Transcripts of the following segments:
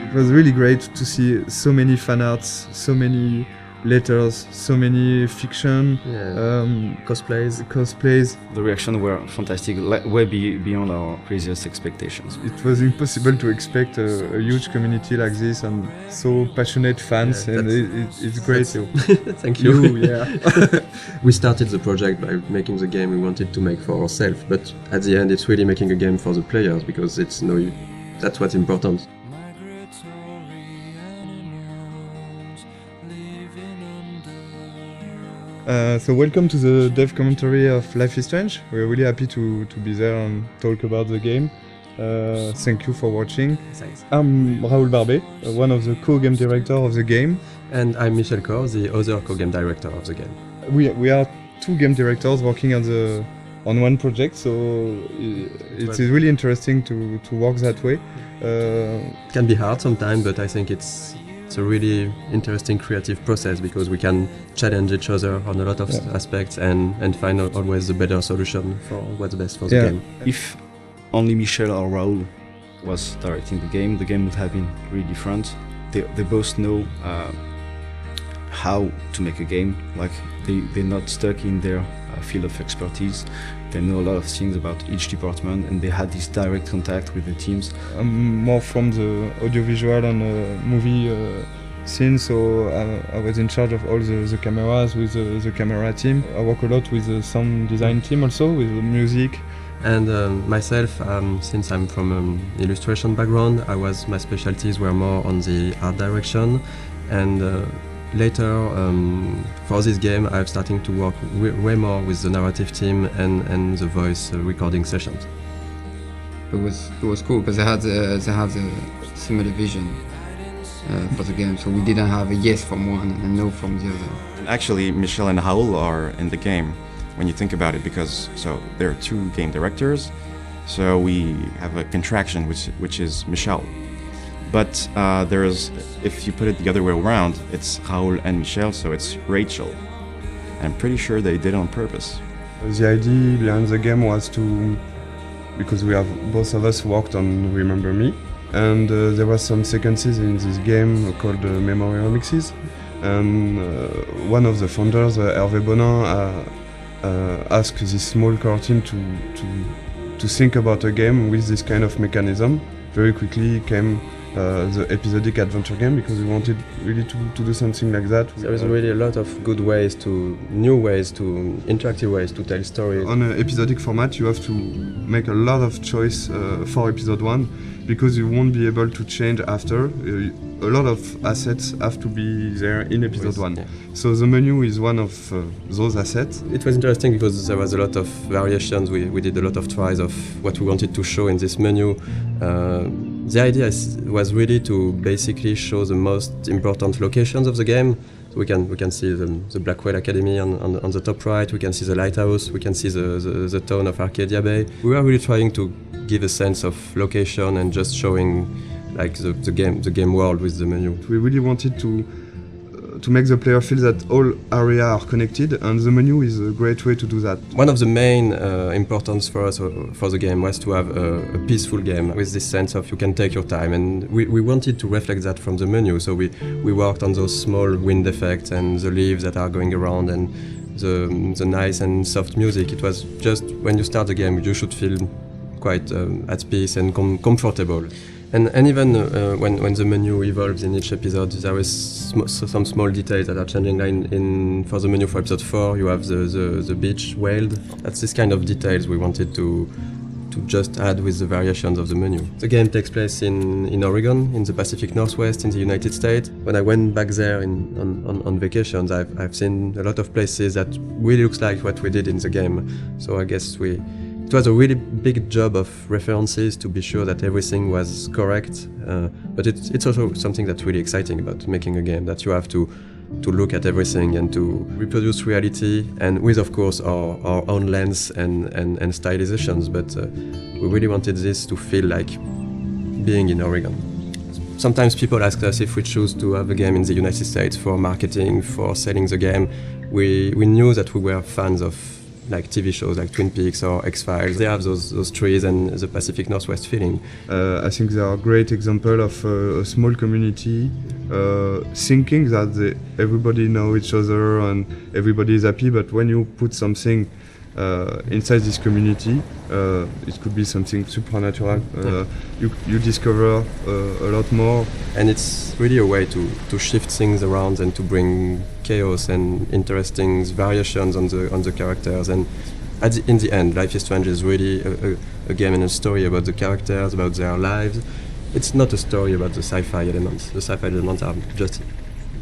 It was really great to see so many fan arts, so many letters, so many fiction, cosplays. The reactions were fantastic, way beyond our craziest expectations. It was impossible to expect a huge community like this and so passionate fans, and it's great. Thank you. Yeah. We started the project by making the game we wanted to make for ourselves, but at the end it's really making a game for the players, because that's what's important. So welcome to the dev commentary of Life is Strange. We're really happy to be there and talk about the game. Thank you for watching. Thanks. I'm Raoul Barbet, one of the co-game director of the game. And I'm Michel Koch, the other co-game director of the game. We are two game directors working on one project, so it's really interesting to work that way. It can be hard sometimes, but I think it's a really interesting creative process, because we can challenge each other on a lot of aspects and find out always the better solution for what's best for the game. If only Michel or Raoul was directing the game would have been really different. They both know how to make a game. Like they're not stuck in their field of expertise. They know a lot of things about each department, and they had this direct contact with the teams. I'm more from the audiovisual and movie scene, so I was in charge of all the cameras with the camera team. I work a lot with the sound design team also, with the music. And myself, since I'm from an illustration background, my specialties were more on the art direction, and later, for this game, I'm starting to work way more with the narrative team and the voice recording sessions. It was cool because they had a similar vision for the game, so we didn't have a yes from one and a no from the other. Actually, Michel and Raoul are in the game when you think about it, because there are two game directors, so we have a contraction which is Michel. But if you put it the other way around, it's Raoul and Michel, so it's Rachel. I'm pretty sure they did it on purpose. The idea behind the game was because both of us worked on Remember Me, and there were some sequences in this game called Memory Remixes, and one of the founders, Hervé Bonin, asked this small core team to think about a game with this kind of mechanism. Very quickly came the episodic adventure game, because we wanted really to do something like that. There is really a lot of good new ways, interactive ways to tell stories. On an episodic format, you have to make a lot of choice for episode 1, because you won't be able to change after. A lot of assets have to be there in episode 1. Yeah. So the menu is one of those assets. It was interesting because there was a lot of variations. We did a lot of tries of what we wanted to show in this menu. The idea was really to basically show the most important locations of the game. So we can see the Blackwell Academy on the top right, we can see the lighthouse, we can see the town of Arcadia Bay. We were really trying to give a sense of location and just showing like the game world with the menu. We really wanted to make the player feel that all areas are connected, and the menu is a great way to do that. One of the main importance for us for the game was to have a peaceful game with this sense of you can take your time, and we wanted to reflect that from the menu. So we worked on those small wind effects and the leaves that are going around and the nice and soft music. It was just when you start the game you should feel quite at peace and comfortable. And even when the menu evolves in each episode, there is some small details that are changing. For the menu for episode 4, you have the beach whaled. That's this kind of details we wanted to just add with the variations of the menu. The game takes place in Oregon, in the Pacific Northwest, in the United States. When I went back there on vacations, I've seen a lot of places that really looks like what we did in the game. So I guess it was a really big job of references to be sure that everything was correct, but it's also something that's really exciting about making a game, that you have to look at everything and to reproduce reality, and with of course our own lens and stylizations, but we really wanted this to feel like being in Oregon. Sometimes people ask us if we choose to have a game in the United States for marketing, for selling the game. We knew that we were fans of like TV shows like Twin Peaks or X-Files. They have those trees and the Pacific Northwest feeling. I think they are a great example of a small community thinking that everybody know each other and everybody is happy, but when you put something inside this community, it could be something supernatural. You discover a lot more. And it's really a way to shift things around and to bring chaos and interesting variations on the characters. And in the end, Life is Strange is really a game and a story about the characters, about their lives. It's not a story about the sci-fi elements. The sci-fi elements are just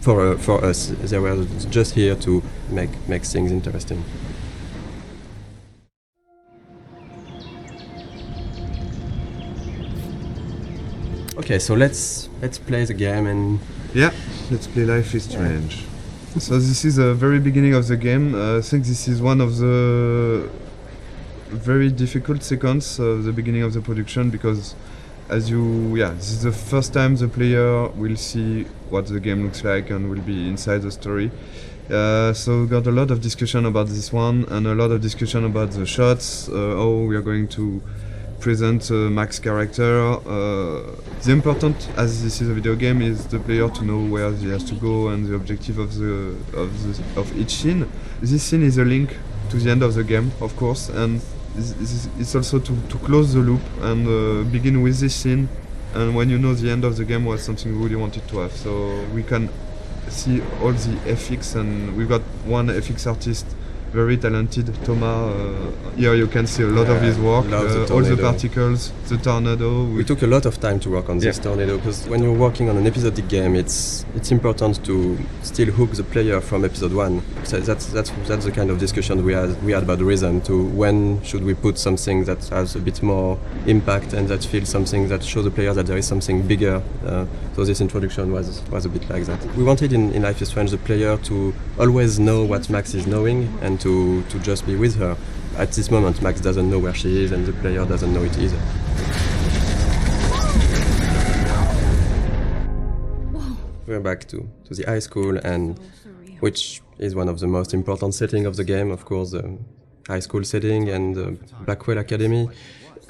for us. They were just here to make things interesting. Okay, so let's play the game and... Yeah, let's play Life is Strange. So this is the very beginning of the game. I think this is one of the very difficult sequences of the beginning of the production, because this is the first time the player will see what the game looks like and will be inside the story. So we got a lot of discussion about this one and a lot of discussion about the shots, how we are going to present Max's character. The important, as this is a video game, is the player to know where he has to go and the objective of each scene. This scene is a link to the end of the game, of course, and it's also to close the loop and begin with this scene. And when you know the end of the game was something we really wanted to have, so we can see all the FX, and we've got one FX artist, very talented, Thomas. Here you can see a lot of his work, all the particles, the tornado. We took a lot of time to work on this tornado, because when you're working on an episodic game, it's important to still hook the player from episode 1. So that's the kind of discussion we had about the rhythm, to when should we put something that has a bit more impact and that feels something that shows the player that there is something bigger. So this introduction was a bit like that. We wanted in Life is Strange the player to always know what Max is knowing and to just be with her. At this moment, Max doesn't know where she is and the player doesn't know it either. We're back to the high school, and which is one of the most important settings of the game, of course, the high school setting and the Blackwell Academy.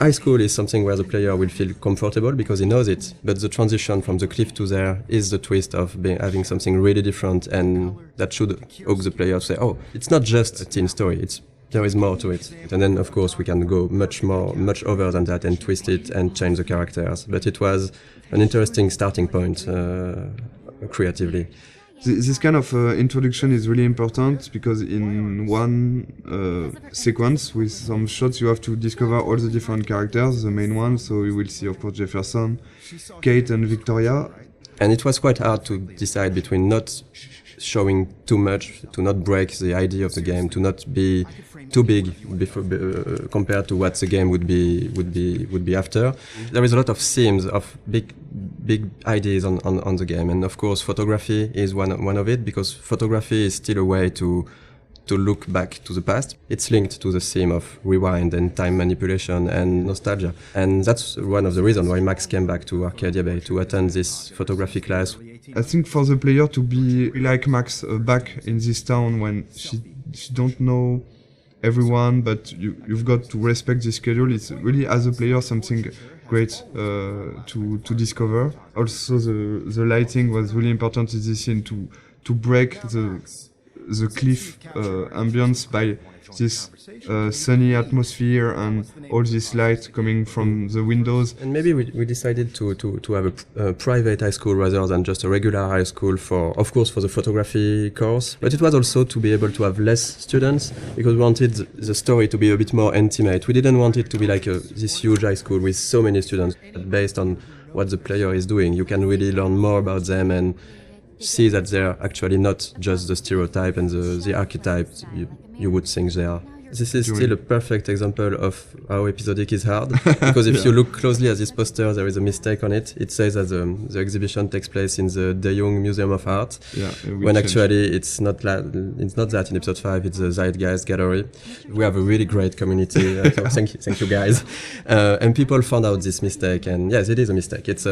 High school is something where the player will feel comfortable because he knows it, but the transition from the cliff to there is the twist of having something really different, and that should hook the player to say, oh, it's not just a teen story, there is more to it. And then, of course, we can go much over than that and twist it and change the characters. But it was an interesting starting point creatively. This kind of introduction is really important, because in one sequence with some shots you have to discover all the different characters, the main ones. So you will see, of course, Jefferson, Kate and Victoria. And it was quite hard to decide between not showing too much, to not break the idea of the game, to not be too big compared to what the game would be after. There is a lot of themes of big ideas on the game, and of course photography is one of it, because photography is still a way to look back to the past. It's linked to the theme of rewind and time manipulation and nostalgia, and that's one of the reasons why Max came back to Arcadia Bay to attend this photography class. I think for the player to be like Max back in this town when she don't know everyone, but you've got to respect the schedule. It's really, as a player, something great to discover. Also, the lighting was really important in this scene to break the cliff ambience by this sunny atmosphere and all this light coming from the windows. And maybe we decided to have a private high school rather than just a regular high school for the photography course. But it was also to be able to have less students, because we wanted the story to be a bit more intimate. We didn't want it to be like this huge high school with so many students. But based on what the player is doing, you can really learn more about them and see that they're actually not just the stereotype and the archetype you would think they are. during- still a perfect example of how episodic is hard. Because if you look closely at this poster, there is a mistake on it. It says that the exhibition takes place in the De Jong Museum of Art, Yeah, when actually it's not that in episode 5. It's the Zeitgeist Gallery. We have a really great community. So thank you guys. And people found out this mistake, and yes, it is a mistake. It's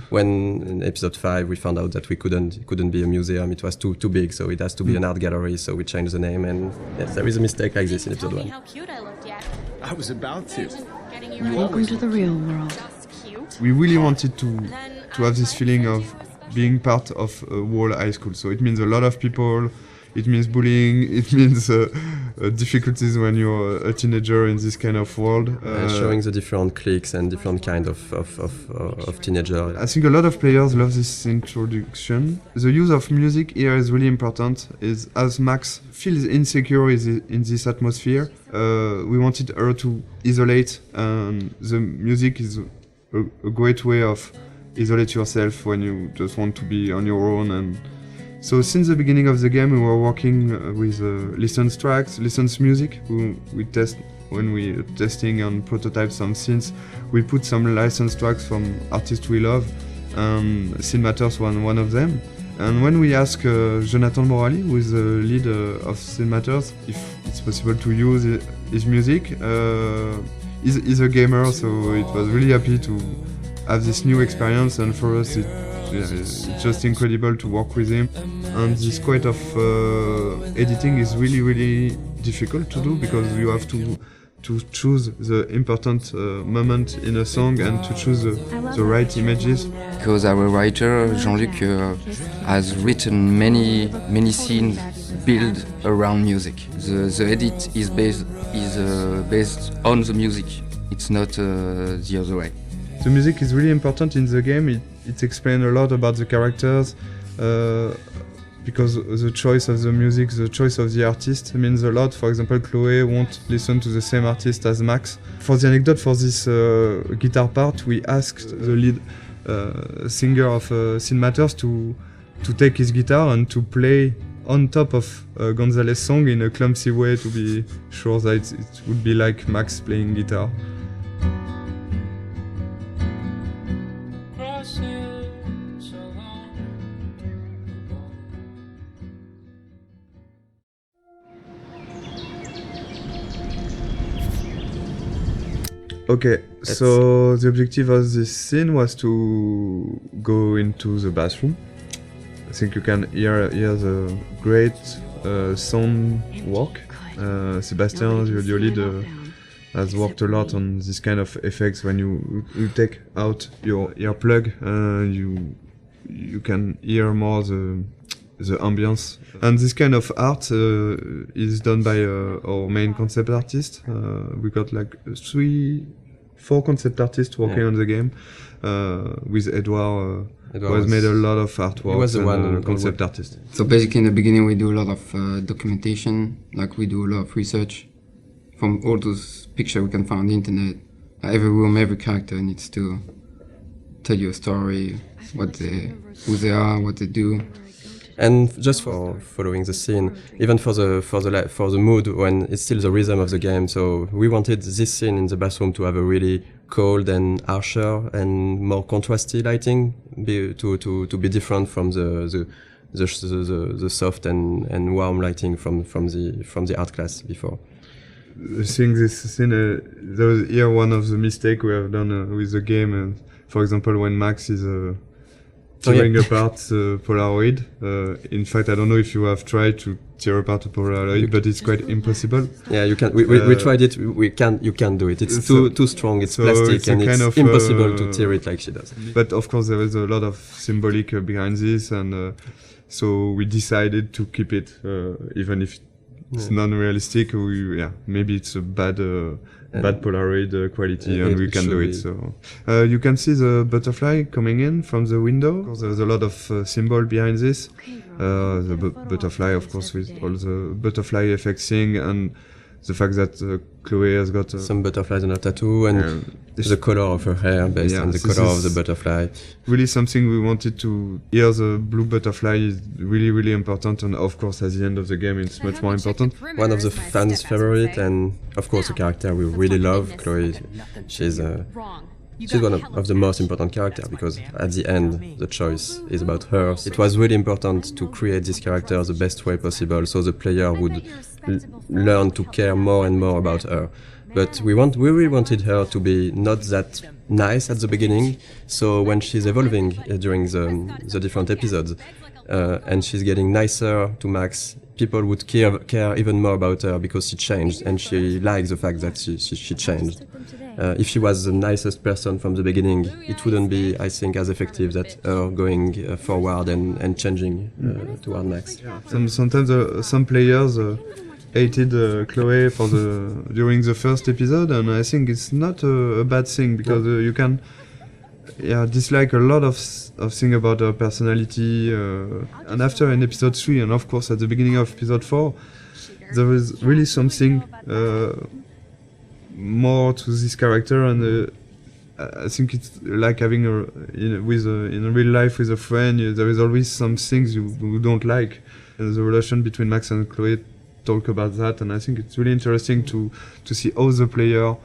when in episode 5 we found out that it couldn't be a museum. It was too big, so it has to be an art gallery. So we changed the name, and yes, there is a mistake like this in episode 1. How cute I looked yet. I was about to. Getting you Welcome to the real world. just cute. We really wanted to have this feeling of being part of a whole high school. So it means a lot of people. It means bullying. It means difficulties when you're a teenager in this kind of world. Showing the different cliques and different kind of teenager. I think a lot of players love this introduction. The use of music here is really important. Is as Max feels insecure in this atmosphere, we wanted her to isolate, and the music is a great way of isolate yourself when you just want to be on your own. And so since the beginning of the game, we were working with licensed tracks, licensed music. We test when we are testing and prototype some scenes. We put some licensed tracks from artists we love, and Scene Matters was one of them. And when we asked Jonathan Morali, who is the lead of Scene Matters, if it's possible to use his music, he's a gamer, so it was really happy to have this new experience, and for us it's just incredible to work with him. And this quite of editing is really, really difficult to do, because you have to choose the important moment in a song and to choose the right images. Because our writer Jean-Luc has written many scenes built around music. The edit is based on the music. It's not the other way. The music is really important in the game. It explains a lot about the characters, because the choice of the music, the choice of the artist means a lot. For example, Chloe won't listen to the same artist as Max. For the anecdote for this guitar part, we asked the lead singer of Scene Matters to take his guitar and to play on top of Gonzalez's song in a clumsy way, to be sure that it would be like Max playing guitar. Okay, so the objective of this scene was to go into the bathroom. I think you can hear the great sound work. Sebastian, the audio lead, has worked a lot on this kind of effects. When you take out your earplug, you can hear more the ambience. And this kind of art is done by our main concept artist. We got like 4 concept artists working on the game, with Edouard who has made a lot of artwork. He was the one concept artist. So basically in the beginning we do a lot of documentation, like we do a lot of research. From all those pictures we can find on the internet, every room, every character needs to tell you a story, who they are, what they do. And just for following the scene, even for the mood, when it's still the rhythm of the game. So we wanted this scene in the bathroom to have a really cold and harsher and more contrasty lighting, to be different from the soft and warm lighting from the art class before. Seeing this scene, there was here one of the mistakes we have done with the game. For example, when Max is tearing apart the Polaroid. In fact, I don't know if you have tried to tear apart a Polaroid, but it's quite impossible. Yeah, you can. We tried it. You can't do it. It's too strong. It's plastic, it's and it's impossible to tear it like she does. But of course, there is a lot of symbolic behind this, and so we decided to keep it, even if it's non-realistic. Maybe it's a bad Polaroid quality, and we can do it. So you can see the butterfly coming in from the window. Of course, there's a lot of symbol behind this. The butterfly, of course, with all the butterfly effects thing, and the fact that Chloe has got some butterflies on her tattoo and the color of her hair based on the this color of is the butterfly. really something we wanted to hear. The blue butterfly is really, really important, and of course at the end of the game it's much more important. One of the fans' favorite, and of course a character we really love, Chloe. She's one of the most important characters because at the end the choice is about her. It was really important to create this character the best way possible so the player would learn to care more and more about her. But we really wanted her to be not that nice at the beginning, so when she's evolving during the different episodes and she's getting nicer to Max, people would care even more about her because she changed, and she likes the fact that she changed. If she was the nicest person from the beginning, it wouldn't be, I think, as effective that her going forward and changing toward Max. Sometimes some players hated Chloe during the first episode, and I think it's not a bad thing because you can dislike a lot of things about her personality, and after in episode 3 and of course at the beginning of episode 4 there was really something more to this character, and I think it's like having in real life with a friend. There is always some things you don't like, and the relation between Max and Chloe talk about that, and I think it's really interesting to see how the player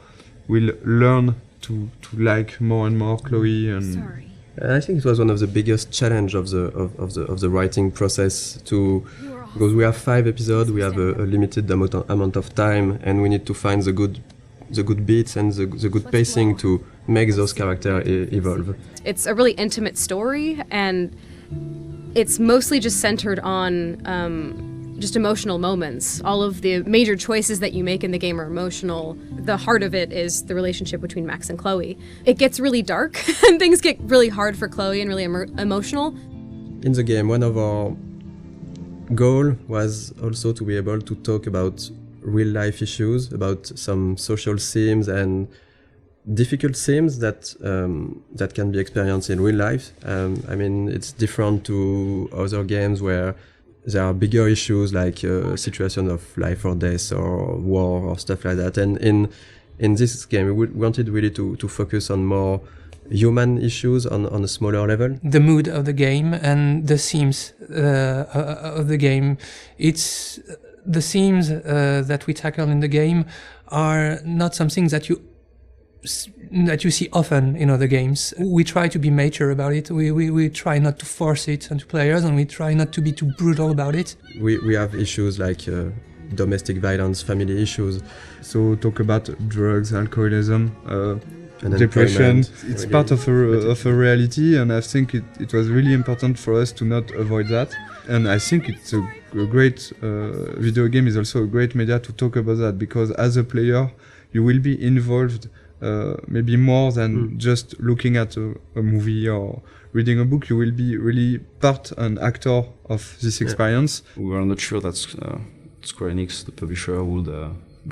will learn to like more and more Chloe. And I think it was one of the biggest challenge of the writing process because we have 5 episodes, we have a limited amount of time, and we need to find the good beats and the good pacing to make those characters evolve. It's a really intimate story, and it's mostly just centered on just emotional moments. All of the major choices that you make in the game are emotional. The heart of it is the relationship between Max and Chloe. It gets really dark and things get really hard for Chloe and really emotional. In the game, one of our goals was also to be able to talk about real life issues, about some social themes and difficult themes that can be experienced in real life. I mean, it's different to other games where there are bigger issues like situation of life or death or war or stuff like that. And in this game, we wanted really to focus on more human issues on a smaller level. The mood of the game and the themes of the game. It's the themes that we tackle in the game are not something that you see often in other games. We try to be mature about it. We try not to force it onto players, and we try not to be too brutal about it. We have issues like domestic violence, family issues. So talk about drugs, alcoholism, depression. It's really part of a reality, and I think it was really important for us to not avoid that. And I think it's a great video game is also a great media to talk about that, because as a player you will be involved maybe more than just looking at a movie or reading a book. You will be really part and actor of this experience. We were not sure that Square Enix, the publisher, would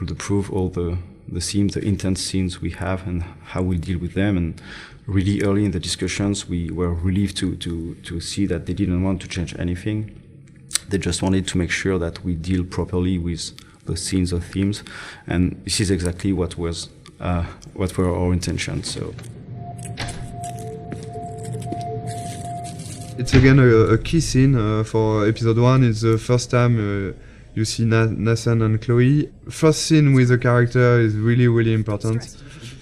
approve all the themes, the intense scenes we have, and how we deal with them. And really early in the discussions, we were relieved to see that they didn't want to change anything. They just wanted to make sure that we deal properly with the scenes or themes, and this is exactly what were our intentions. So it's again a key scene for episode 1. It's the first time you see Nathan and Chloe. First scene with the character is really, really important.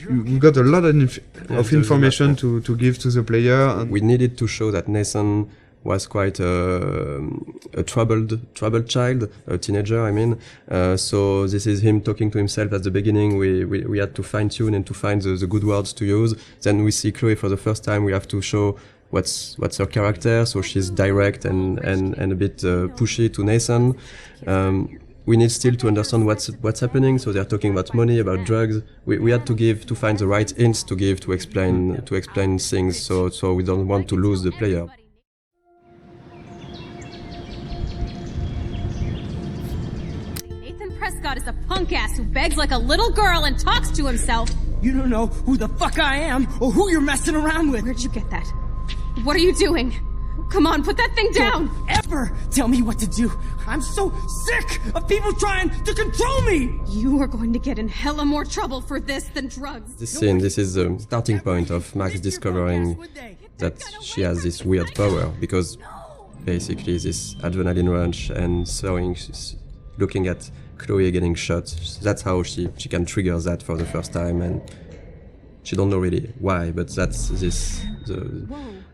We got a lot of information to give to the player. And we needed to show that Nathan was quite a troubled child, a teenager, I mean. So this is him talking to himself at the beginning. We had to fine-tune and to find the good words to use. Then we see Chloe for the first time. We have to show what's her character. So she's direct and a bit pushy to Nathan. We need still to understand what's happening. So they're talking about money, about drugs. We had to find the right hints to give to explain things. So we don't want to lose the player. Prescott is a punk ass who begs like a little girl and talks to himself. You don't know who the fuck I am or who you're messing around with. Where'd you get that? What are you doing? Come on, put that thing down! Ever tell me what to do. I'm so sick of people trying to control me. You are going to get in hella more trouble for this than drugs. This scene, this is the starting point of Max discovering that she has this weird power, because basically this adrenaline rush and looking at Chloe getting shot, that's how she can trigger that for the first time, and she don't know really why, but that's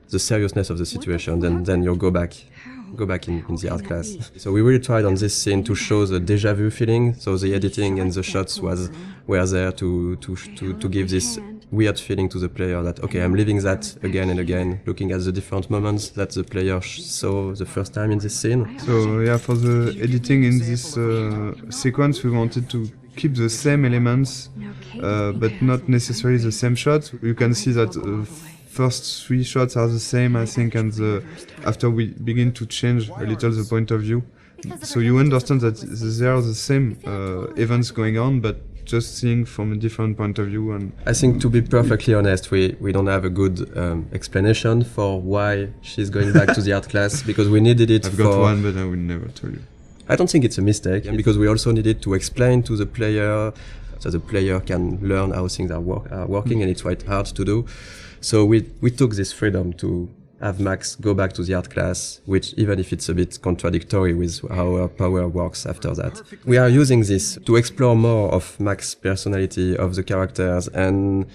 the seriousness of the situation. Then you go back in the art class. So we really tried on this scene to show the déjà vu feeling. So the editing and the shots were there to give this weird feeling to the player that, okay, I'm living that again and again, looking at the different moments that the player saw the first time in this scene. So yeah, for the editing in this sequence, we wanted to keep the same elements, but not necessarily the same shots. You can see that first 3 shots are the same, I think, and after we begin to change a little the point of view, so you understand that there are the same events going on, but just seeing from a different point of view. And I think, to be perfectly honest, we don't have a good explanation for why she's going back to the art class, because we needed it. I've got one, but I will never tell you. I don't think it's a mistake, because we also needed to explain to the player so the player can learn how things are working, and it's quite hard to do. So we took this freedom to have Max go back to the art class, which, even if it's a bit contradictory with how her power works after that. We are using this to explore more of Max's personality, of the characters, and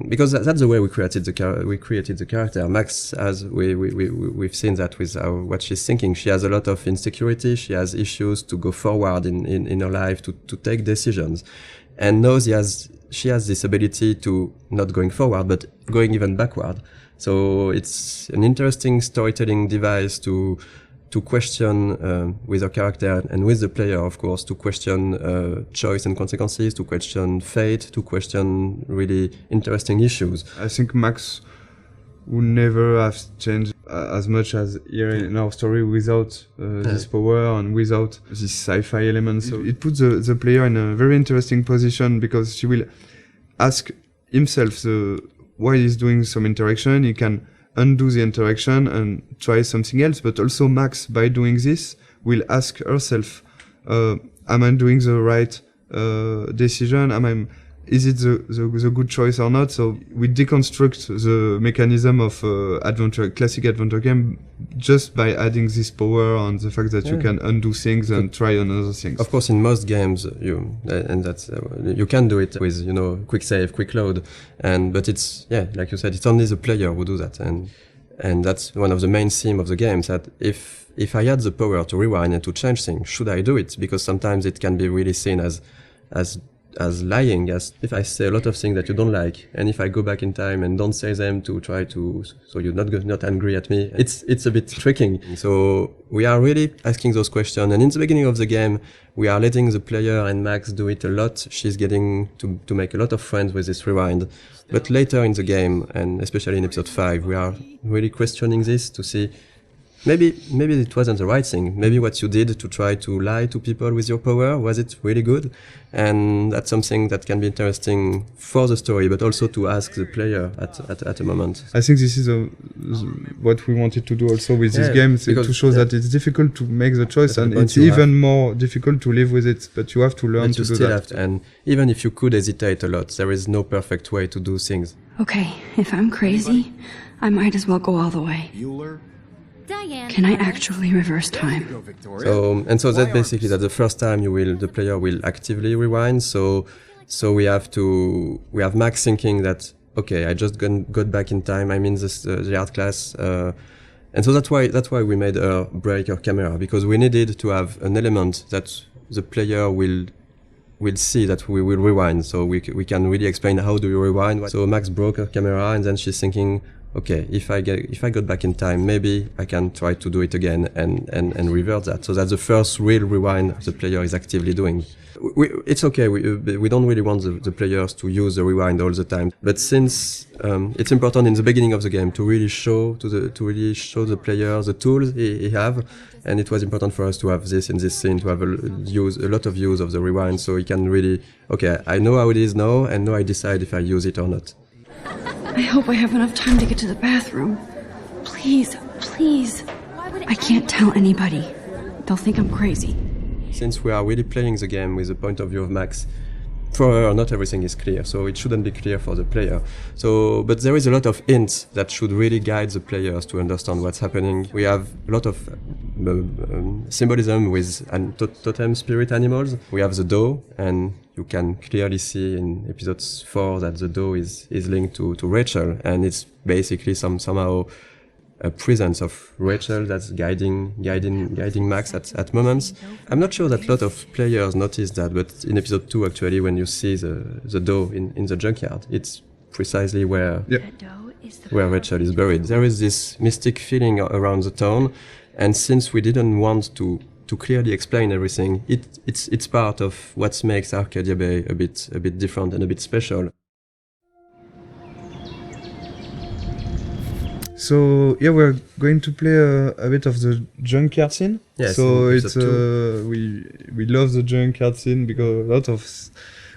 because that's the way we created the character. Max, as we've seen that with what she's thinking. She has a lot of insecurity. She has issues to go forward in her life, to take decisions, and now she has this ability to not going forward, but going even backward. So it's an interesting storytelling device to question with her character and with the player, of course, to question choice and consequences, to question fate, to question really interesting issues. I think Max would never have changed as much as here in our story without this power and without this sci-fi element. So it puts the player in a very interesting position, because she will ask himself why he's doing some interaction. He can undo the interaction and try something else, but also Max, by doing this, will ask herself, am I doing the right decision? Is it the good choice or not? So we deconstruct the mechanism of classic adventure game, just by adding this power and the fact that you can undo things and try another things. Of course, in most games, you can do it with quick save, quick load, but it's like you said, it's only the player who do that, and that's one of the main themes of the games. That if I had the power to rewind and to change things, should I do it? Because sometimes it can be really seen as lying, as if I say a lot of things that you don't like, and if I go back in time and don't say them to try to, so you're not angry at me, it's a bit tricking. So we are really asking those questions, and in the beginning of the game, we are letting the player and Max do it a lot. She's getting to make a lot of friends with this rewind. But later in the game, and especially in episode 5, we are really questioning this to see maybe it wasn't the right thing. Maybe what you did to try to lie to people with your power, was it really good? And that's something that can be interesting for the story, but also to ask the player at a moment. I think this is what we wanted to do also with this game, to show that it's difficult to make the choice, and it's even more difficult to live with it, but you have to learn to do that. And even if you could hesitate a lot, there is no perfect way to do things. Okay, if I'm crazy, I might as well go all the way. Can I actually reverse time? So that's basically that the first time the player will actively rewind. So we have Max thinking that, okay, I just got back in time. I'm in the art class, and so that's why we made her break her camera, because we needed to have an element that the player will see that we will rewind. So we can really explain how do you rewind. So Max broke her camera, and then she's thinking, okay, if I got back in time, maybe I can try to do it again and revert that. So that's the first real rewind the player is actively doing. It's okay. We don't really want the players to use the rewind all the time. But since it's important in the beginning of the game to really show the player the tools he have, and it was important for us to have this in this scene, to have a lot of use of the rewind, so he can really, okay, I know how it is now, and now I decide if I use it or not. I hope I have enough time to get to the bathroom. Please. Please, please. I can't tell anybody. They'll think I'm crazy. Since we are really playing the game with the point of view of Max, for her, not everything is clear, so it shouldn't be clear for the player. But there is a lot of hints that should really guide the players to understand what's happening. We have a lot of symbolism with totem spirit animals. We have the doe, and you can clearly see in episode 4 that the doe is linked to Rachel, and it's basically somehow a presence of Rachel that's guiding Max at moments. I'm not sure that a lot of players notice that, but in episode 2 actually, when you see the doe in the junkyard, it's precisely where Rachel is buried. There is this mystic feeling around the town, and since we didn't want to clearly explain everything, it's part of what makes Arcadia Bay a bit different and a bit special. So yeah, we're going to play a bit of the junkyard scene. Yes, so it's we love the junkyard scene because a lot of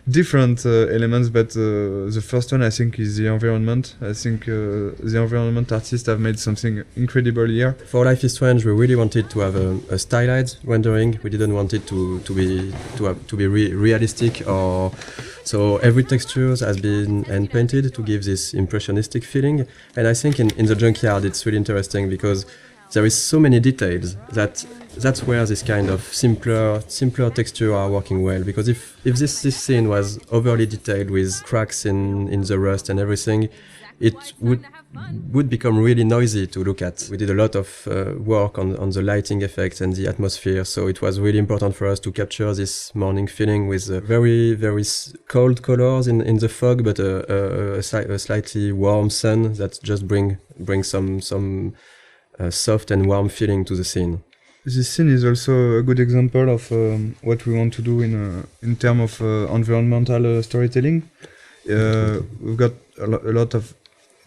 different elements, but the first one I think is the environment. I think the environment artists have made something incredible here. For Life is Strange, we really wanted to have a stylized rendering. We didn't want it to be realistic, or so every texture has been hand painted to give this impressionistic feeling. And I think in the junkyard it's really interesting because there is so many details that's where this kind of simpler texture are working well. Because if this scene was overly detailed with cracks in the rust and everything, it would become really noisy to look at. We did a lot of work on the lighting effects and the atmosphere, so it was really important for us to capture this morning feeling with very, very cold colors in the fog, but a slightly warm sun that just bring some soft and warm feeling to the scene. This scene is also a good example of what we want to do in terms of environmental storytelling. We've got a lot of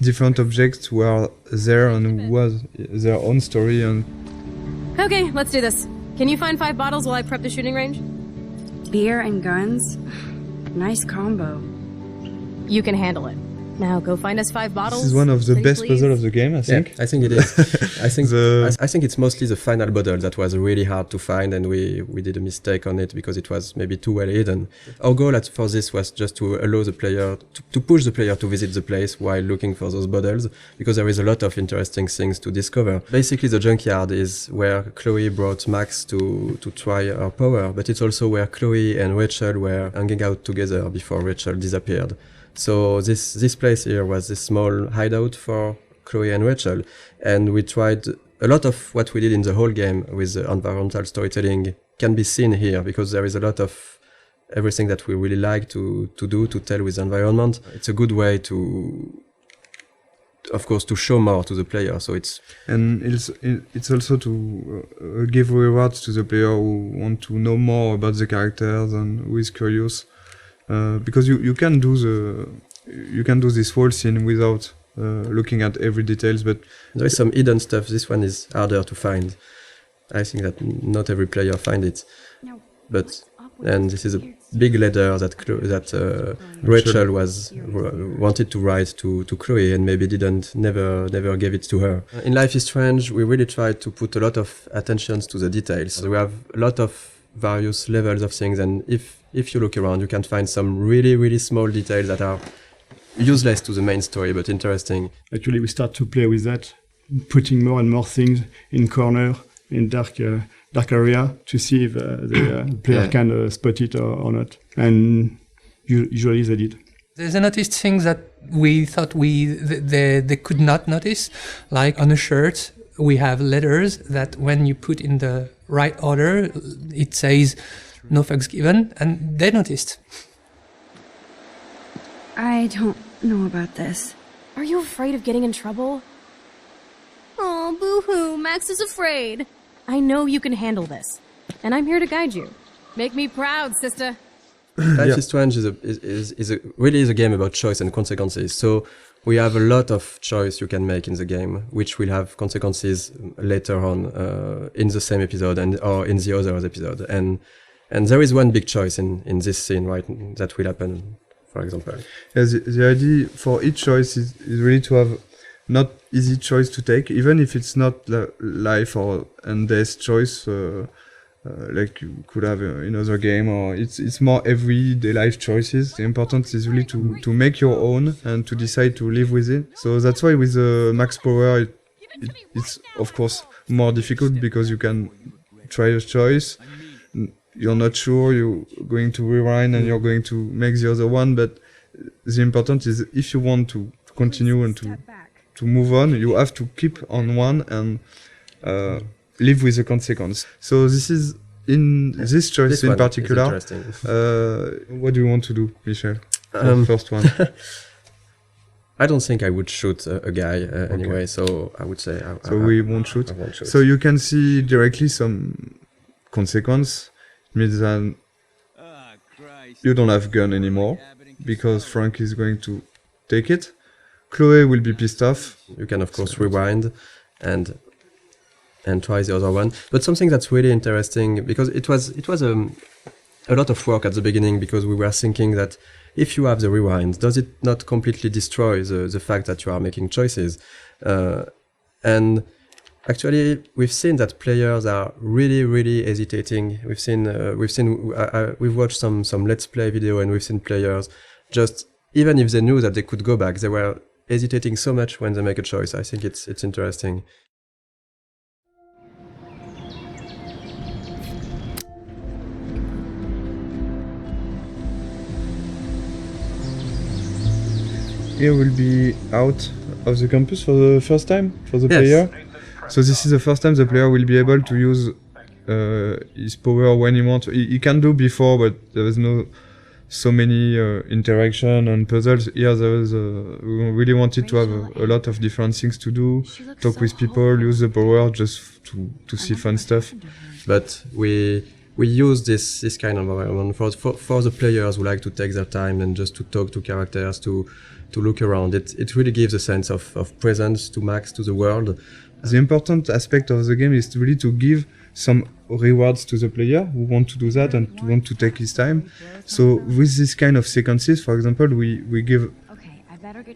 different objects who are there and who was their own story. And Okay, let's do this. Can you find 5 bottles while I prep the shooting range? Beer and guns? Nice combo. You can handle it. Now go find us 5 bottles. This is one of the best please. puzzles of the game, I think. Yeah, I think it is. I think it's mostly the final bottle that was really hard to find, and we did a mistake on it because it was maybe too well hidden. Our goal for this was just to allow the player to push the player to visit the place while looking for those bottles, because there is a lot of interesting things to discover. Basically, the junkyard is where Chloe brought Max to try her power, but it's also where Chloe and Rachel were hanging out together before Rachel disappeared. So this place here was this small hideout for Chloe and Rachel, and we tried a lot of what we did in the whole game with the environmental storytelling can be seen here, because there is a lot of everything that we really like to tell with the environment. It's a good way to, of course, to show more to the player. So it's also to give rewards to the player who want to know more about the characters and who is curious. Because you can do this whole scene without looking at every details, but there is some hidden stuff. This one is harder to find. I think that not every player find it. And this is a big letter that Rachel wanted to write to Chloe and maybe never gave it to her. In Life is Strange, we really tried to put a lot of attention to the details. We have a lot of various levels of things, and if you look around, you can find some really, really small details that are useless to the main story, but interesting. Actually, we start to play with that, putting more and more things in corner, in dark area, to see if the player can spot it or not. And usually they did. There's a noticed things that we thought they could not notice, like on a shirt, we have letters that when you put in the right order, it says no fucks given, and they noticed. I don't know about this. Are you afraid of getting in trouble? Oh, boo-hoo, Max is afraid. I know you can handle this, and I'm here to guide you. Make me proud, sister. Life is Strange is a game about choice and consequences. So we have a lot of choice you can make in the game, which will have consequences later on in the same episode or in the other episode. And there is one big choice in this scene, right, that will happen, for example. Yeah, the idea for each choice is really to have not easy choice to take, even if it's not life or and death choice like you could have in other game, or it's more everyday life choices. The important is really to make your own and to decide to live with it. So that's why with max power it's of course more difficult, because you can try a choice, you're not sure, you're going to rewind and you're going to make the other one, but the important is if you want to continue and to move on, you have to keep on one and live with the consequence. So this is in this choice in particular. What do you want to do, Michel? The first one. I don't think I would shoot a guy anyway, so I would say we won't shoot. I won't shoot. So you can see directly some consequence. It means that you don't have gun anymore because Frank is going to take it. Chloe will be pissed off. You can of course rewind and try the other one. But something that's really interesting, because it was a lot of work at the beginning, because we were thinking that if you have the rewind, does it not completely destroy the fact that you are making choices? And actually, we've seen that players are really hesitating. We've watched some Let's Play video, and we've seen players just, even if they knew that they could go back, they were hesitating so much when they make a choice. I think it's interesting. Here will be out of the campus for the first time for the player. So this is the first time the player will be able to use his power when he wants. He can do before, but there was no so many interaction and puzzles. Here there was we really wanted to have a lot of different things to do, talk with people, use the power just to see fun stuff. But we use this kind of environment for the players who like to take their time and just to talk to characters, to look around. It really gives a sense of presence to Max, to the world. The important aspect of the game is really to give some rewards to the player who want to do that and to want to take his time. So with this kind of sequences, for example, we give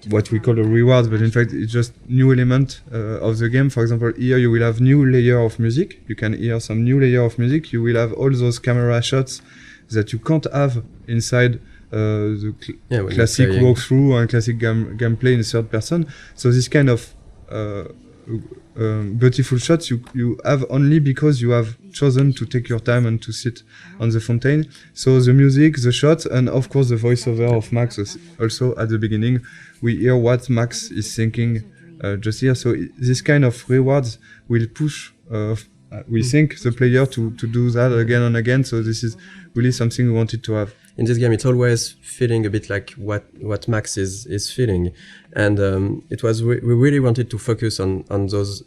what we call a reward, but in fact it's just new element of the game. For example, here you will have new layer of music. You can hear some new layer of music. You will have all those camera shots that you can't have inside the classic walkthrough and classic gameplay in third person. So this kind of beautiful shots you have only because you have chosen to take your time and to sit on the fountain. So the music, the shots, and of course the voiceover of Max also at the beginning. We hear what Max is thinking just here. So this kind of rewards will push, we think, the player to do that again and again. So this is really something we wanted to have. In this game, it's always feeling a bit like what Max is feeling, and we really wanted to focus on those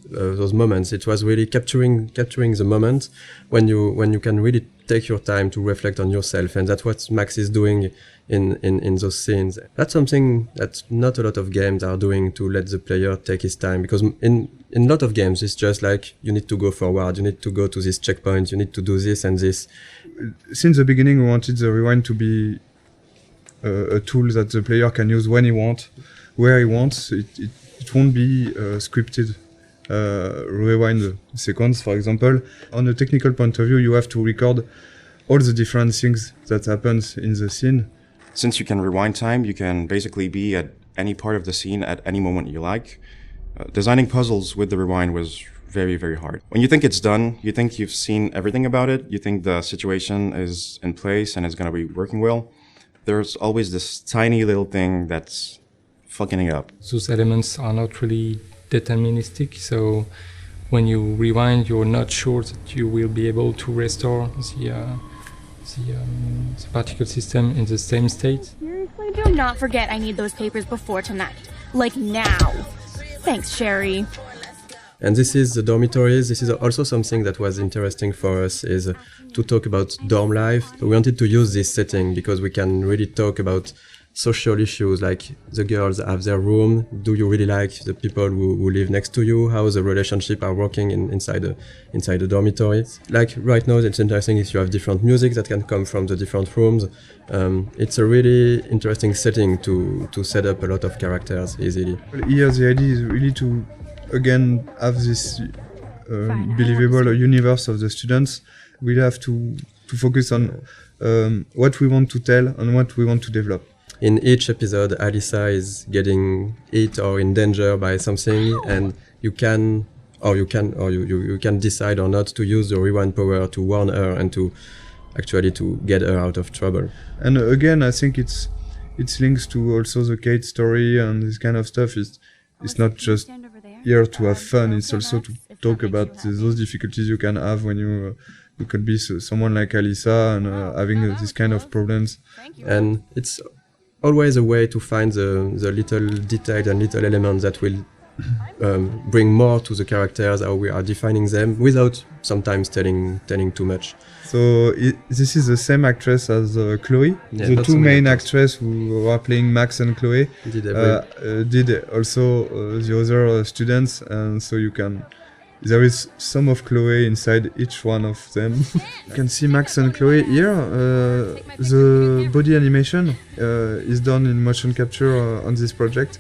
moments. It was really capturing the moment when you can really take your time to reflect on yourself, and that's what Max is doing in those scenes. That's something that not a lot of games are doing, to let the player take his time, because in a lot of games it's just like you need to go forward, you need to go to this checkpoint, you need to do this and this. Since the beginning we wanted the rewind to be a tool that the player can use when he wants, where he wants. It won't be scripted rewind sequence, for example. On a technical point of view, you have to record all the different things that happens in the scene. Since you can rewind time, you can basically be at any part of the scene at any moment you like. Designing puzzles with the rewind was very hard. When you think it's done, you think you've seen everything about it, you think the situation is in place and it's going to be working well, there's always this tiny little thing that's fucking it up. Those elements are not really deterministic, so when you rewind, you're not sure that you will be able to restore the particle system in the same state. Seriously, do not forget I need those papers before tonight. Like now. Thanks, Sherry. And this is the dormitories. This is also something that was interesting for us, is to talk about dorm life. We wanted to use this setting because we can really talk about social issues, like the girls have their room. Do you really like the people who live next to you? How the relationship are working inside the dormitory? Like right now, it's interesting if you have different music that can come from the different rooms. It's a really interesting setting to set up a lot of characters easily. Here the idea is really to again have this believable universe of the students. We have to focus on what we want to tell and what we want to develop. In each episode, Alyssa is getting hit or in danger by something, and you can decide or not to use the rewind power to warn her and to get her out of trouble. And again, I think it's links to also the Kate story and this kind of stuff. It's not just here to have fun. It's also to talk about those difficulties you can have when you could be someone like Alyssa and having these kind of problems. And it's always a way to find the little details and little elements that will bring more to the characters, how we are defining them, without sometimes telling too much. So this is the same actress as Chloe. Yeah, the two main actresses who are playing Max and Chloe did also the other students, and so there is some of Chloe inside each one of them. You can see Max and Chloe here. The body animation is done in motion capture on this project.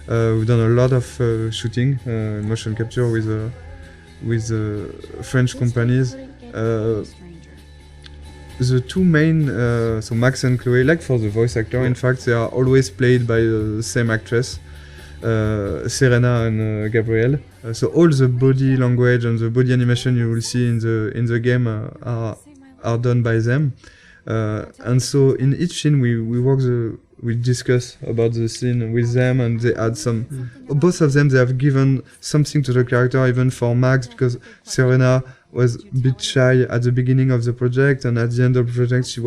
We've done a lot of shooting in motion capture with French companies. The two main, so Max and Chloe, like for the voice actor, in fact, they are always played by the same actress. Serena and Gabrielle. So all the body language and the body animation you will see in the game are done by them. And so in each scene we discuss about the scene with them, and they add some. Both of them, they have given something to the character, even for Max, because Serena was a bit shy at the beginning of the project, and at the end of the project she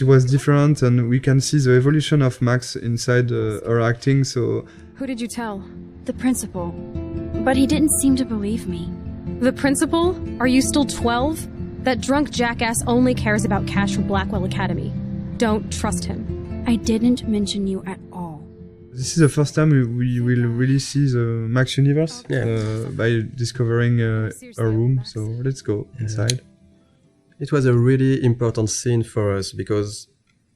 was different, and we can see the evolution of Max inside her acting. So Who did you tell? The principal. But he didn't seem to believe me. The principal? Are you still 12? That drunk jackass only cares about cash from Blackwell Academy. Don't trust him. I didn't mention you at all. This is the first time we will really see the Max universe by discovering her room. So let's go inside. It was a really important scene for us because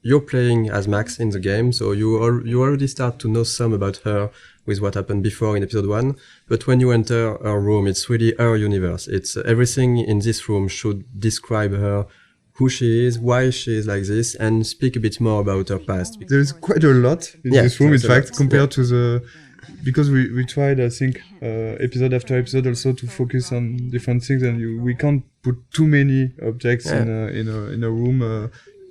you're playing as Max in the game, so you already start to know some about her with what happened before in episode 1. But when you enter her room, it's really her universe. It's everything in this room should describe her, who she is, why she is like this, and speak a bit more about her past. There's quite a lot in this room, in fact, compared to the... Because we tried, I think, episode after episode also to focus on different things, and we can't put too many objects in a room.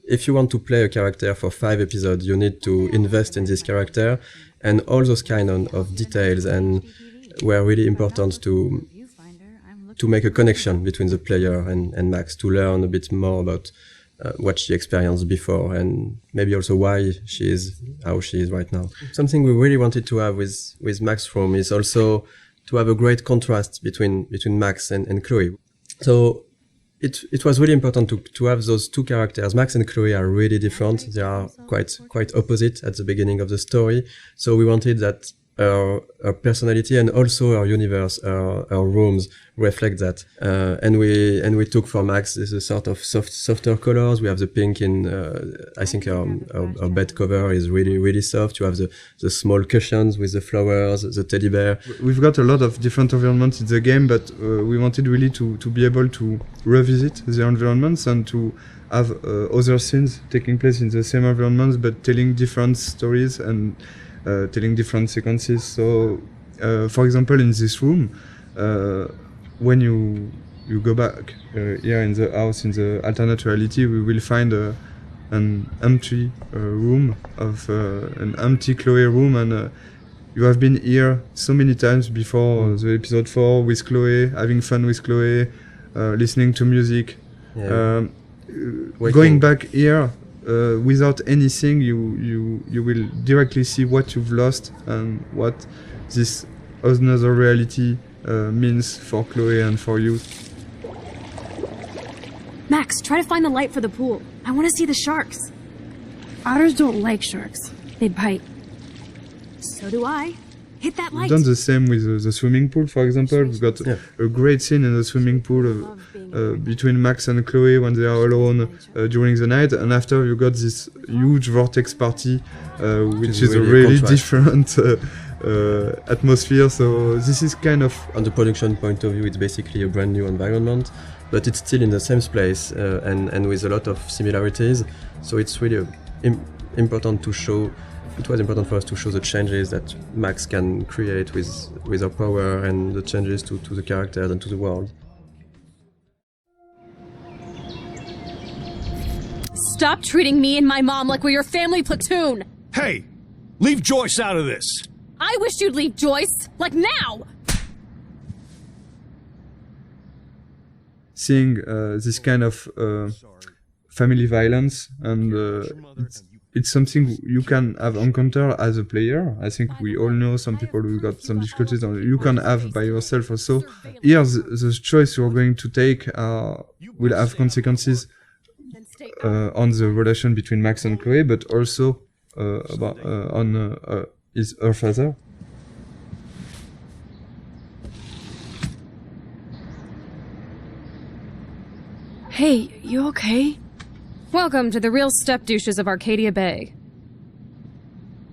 If you want to play a character for 5 episodes, you need to invest in this character, and all those kind of details and were really important to make a connection between the player and Max, to learn a bit more about what she experienced before, and maybe also why she is how she is right now. Something we really wanted to have with Max's room is also to have a great contrast between Max and Chloe. So it was really important to have those two characters. Max and Chloe are really different. They are quite opposite at the beginning of the story. So we wanted that her personality and also her universe, her rooms reflect that. And we took for Max this sort of softer colors. We have the pink in, I think her bed cover is really soft. You have the small cushions with the flowers, the teddy bear. We've got a lot of different environments in the game, but we wanted really to be able to revisit the environments and to have other scenes taking place in the same environments, but telling different stories and telling different sequences. So, for example, in this room, when you go back here in the house, in the alternate reality, we will find an empty room of an empty Chloe room, and you have been here so many times before the episode 4 with Chloe, having fun with Chloe, listening to music. Going back here. Without anything, you will directly see what you've lost and what this another reality means for Chloe and for you. Max, try to find the light for the pool. I want to see the sharks. Otters don't like sharks. They bite. So do I. Hit that We've light. done the same with the swimming pool, for example. We've got a great scene in the swimming pool between Max and Chloe when they are alone during the night, and after you got this huge vortex party, which is a really different atmosphere. So this is kind of... On the production point of view, it's basically a brand new environment, but it's still in the same place and with a lot of similarities. So it's really important to show. It was important for us to show the changes that Max can create with her power and the changes to the characters and to the world. Stop treating me and my mom like we're your family platoon! Hey! Leave Joyce out of this! I wish you'd leave Joyce! Like now! Seeing this kind of family violence, and it's something you can have encountered as a player. I think we all know some people who got some difficulties, and you can have by yourself also. Here, the choice you're going to take will have consequences on the relation between Max and Chloe, but also on her father. Hey, you okay? Welcome to the real step-douches of Arcadia Bay.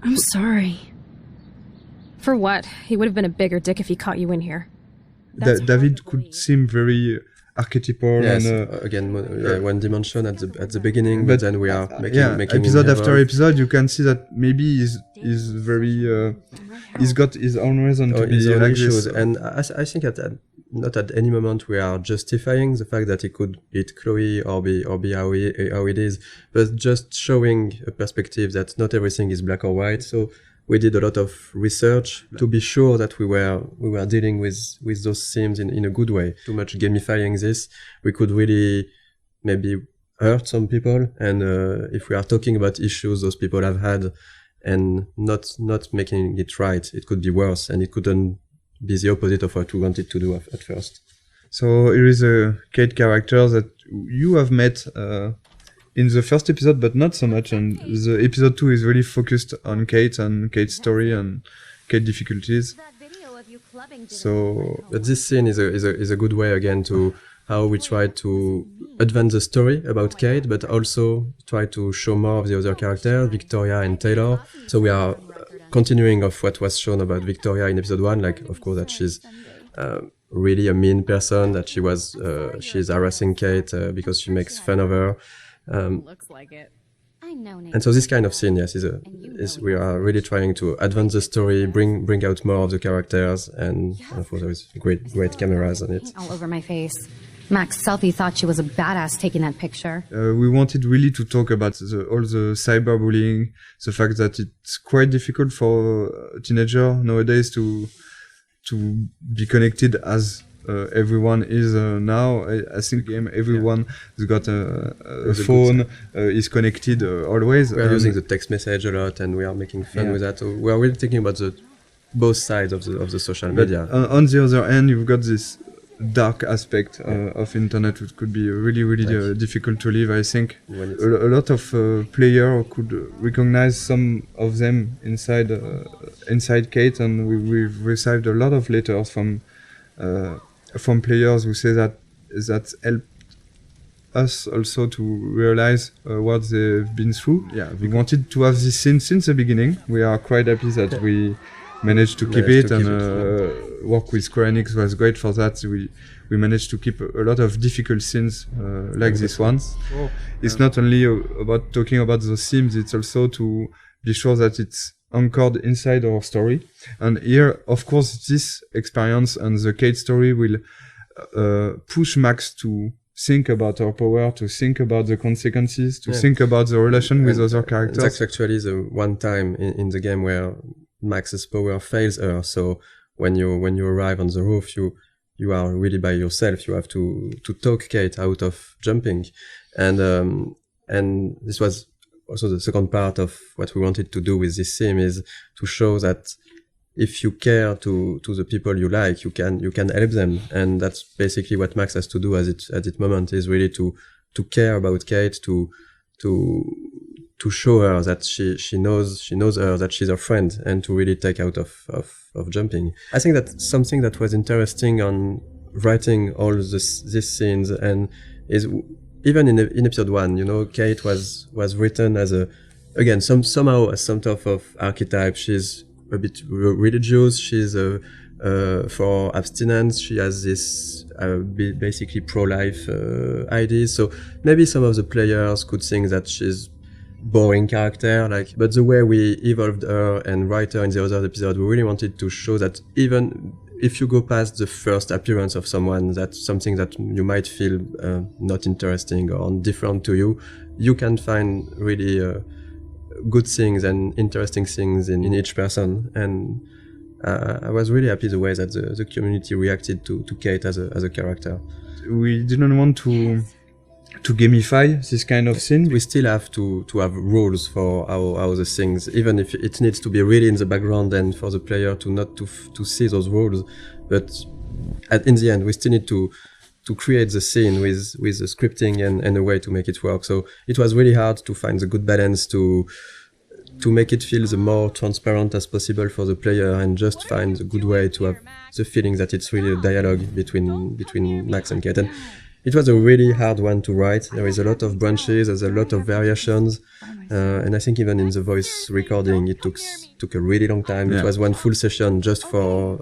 I'm sorry. For what? He would have been a bigger dick if he caught you in here. David could seem very archetypal. Yes, and again, one dimension at the beginning, but then we are making episode after episode, you can see that maybe he's very he's got his own reason to be like this. And I think not at any moment we are justifying the fact that he could hit Chloe or be how it is, but just showing a perspective that not everything is black or white. So we did a lot of research to be sure that we were dealing with those themes in a good way. Too much gamifying this, we could really maybe hurt some people. And if we are talking about issues those people have had and not making it right, it could be worse, and it couldn't be the opposite of what we wanted to do at first. So here is a Kate character that you have met in the first episode, but not so much. And the episode 2 is really focused on Kate and Kate's story and Kate's difficulties. So, but this scene is a good way again to how we try to advance the story about Kate, but also try to show more of the other characters, Victoria and Taylor. So we are continuing of what was shown about Victoria in episode 1, like of course that she's really a mean person, that she's harassing Kate because she makes fun of her. Looks like it. And so this kind of scene, yes, is we are really trying to advance the story, bring out more of the characters, and of course there is great cameras on it. All over my face. Max Selfie thought she was a badass taking that picture. We wanted really to talk about all the cyberbullying, the fact that it's quite difficult for a teenager nowadays to be connected as everyone is now. I think everyone has got a phone, is connected always. We are using the text message a lot, and we are making fun with that. So we are really thinking about both sides of the social media. But on the other hand, you've got this dark aspect of internet, which could be really difficult to live. I think a lot of players could recognize some of them inside Kate, and we've received a lot of letters from players who say that helped us also to realize what they've been through. Yeah, we wanted to have this scene since the beginning. We are quite happy that we managed to keep it, and work with Square Enix was great for that. We managed to keep a lot of difficult scenes like this one. It's not only about talking about the themes, it's also to be sure that it's anchored inside our story. And here, of course, this experience and the Kate story will push Max to think about her power, to think about the consequences, to think about the relation with other characters. That's actually the one time in the game where Max's power fails her. So when you arrive on the roof, you are really by yourself. You have to talk Kate out of jumping, and this was also the second part of what we wanted to do with this theme, is to show that if you care to the people you like, you can help them, and that's basically what Max has to do at this moment, is really to care about Kate, to to show her that she knows her, that she's her friend, and to really take out of jumping. I think that something that was interesting on writing all these scenes and is even in episode 1, you know, Kate was written as somehow as some type of archetype. She's a bit religious. She's for abstinence. She has this basically pro-life ideas. So maybe some of the players could think that she's boring character, but the way we evolved her and write her in the other episode, we really wanted to show that even if you go past the first appearance of someone, that's something that you might feel not interesting or different to you, you can find really good things and interesting things in each person. And I was really happy the way that the community reacted to Kate as a character. We didn't want to gamify this kind of scene. We still have to have rules for how the things, even if it needs to be really in the background and for the player to see those rules. But in the end, we still need to create the scene with the scripting and a way to make it work. So it was really hard to find the good balance to make it feel the more transparent as possible for the player, and just find a good way to have the feeling that it's really a dialogue between Max and Kate. And it was a really hard one to write. There is a lot of branches, there's a lot of variations, and I think even in the voice recording it took a really long time. Yeah. It was one full session just for